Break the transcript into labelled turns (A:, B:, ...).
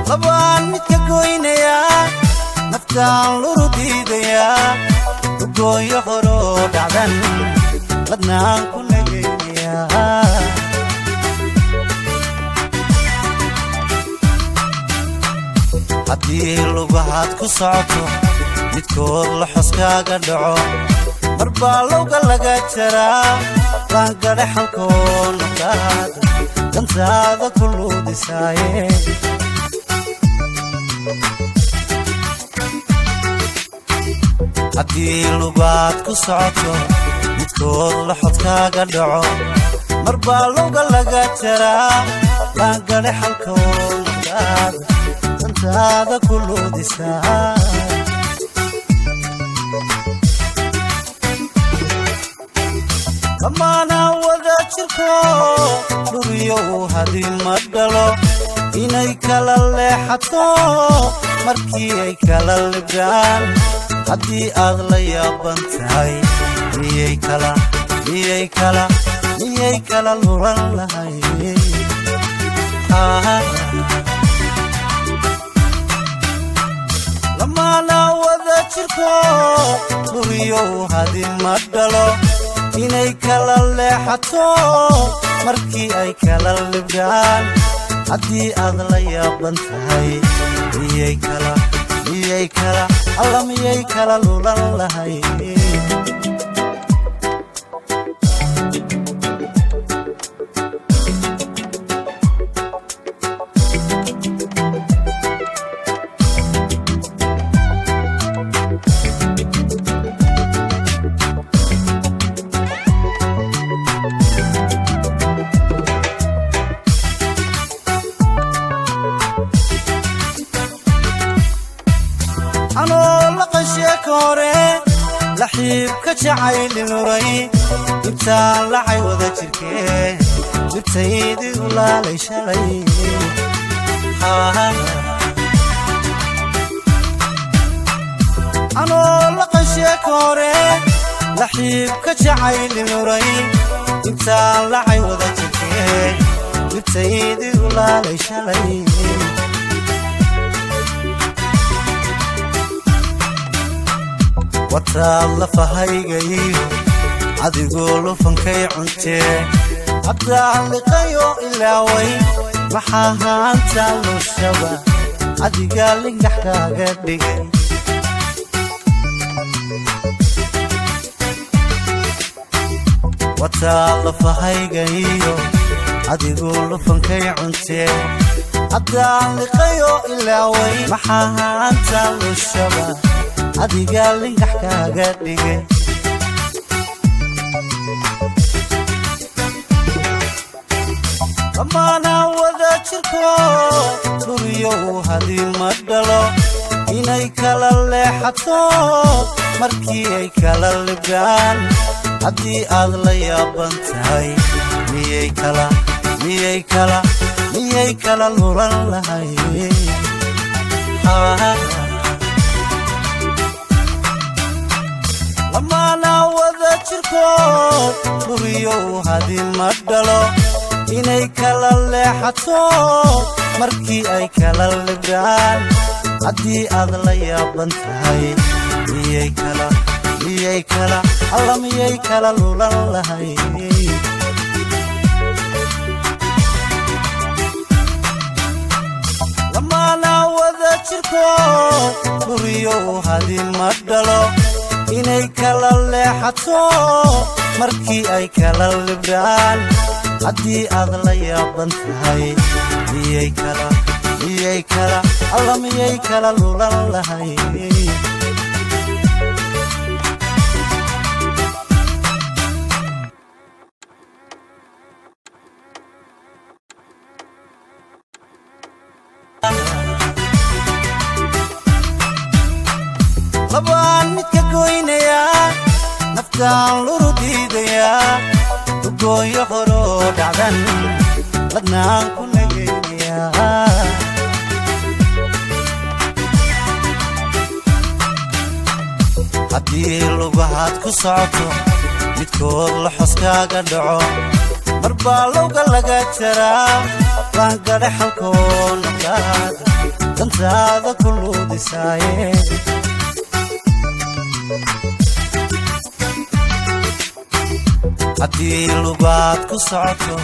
A: labaan midka goynaya naftaan lurudidaya gooyo horo dhacdan ladnaan ku nageeya haddii lugahaad ku socoto midkood la xoskaaga dhaco marbaa lowga laga jaraa qaangadhe xalkoo naftaada dantaada ku luudisaaye haddii lugaad ku socoto midkood la xodkaaga dhaco marbaa lowga laga jaraa qaangadhe xalkoo naftaada dantaada ku luudisaaye amaana wada jirko dhuriyo hadii ma dhalo inay kala leexato markii ay kala libdaan haddii aad la yaaban tahay miyay kala luran lahay lamaana wada jirko dhuriyo hadii ma dhalo inay kala leexato markii ay kala libdaan haddii aad la yaaban tahay miyay kala lulan lahay laxiibka jacayli nuray intaan lacay wada jirkee jirtaydii u laalay shalay anoo laqasheeka hore laxiibka jacayli nuray intaan lacay wada jirkee jirtaydii u laalay shalay wataad lafahaygayo adigoo lufankay cuntee haddaan liqayo ilaaway maxaa haantaa lushaba adigaa lingax kaaga dhigay wataad lafahaygayo adigoo lufankay cuntee haddaan liqayo ilaaway maxaa haantaa lushaba adigaa lingax kaaga dhigay amaana wada jirko dhuriyo hadii ma dhalo inay kala leexato markii ay kala libdaan haddii aad la yaaban tahay miyay kala luran lahay amaana wada jirko dhuriyo hadii ma dhalo inay kala leexato markii ay kala libdaan haddii aad la yaaban tahay miyay kala lulan lahay lamaana wada jirko dhuriyo hadii ma dhalo inay kala leexato markii ay kala libdaan haddii aad la yaaban tahay miyay kala lulan lahay labaan midka goynaya naftaan lurudidaya gooyo horo dhacdan ladnaan ku nageeya haddii lugahaad ku socoto midkood la xoskaaga dhaco marbaa lowga laga jaraa qaangadhe xalkoo naftaada naftaada ku luudisaaye haddii lugaad ku socoto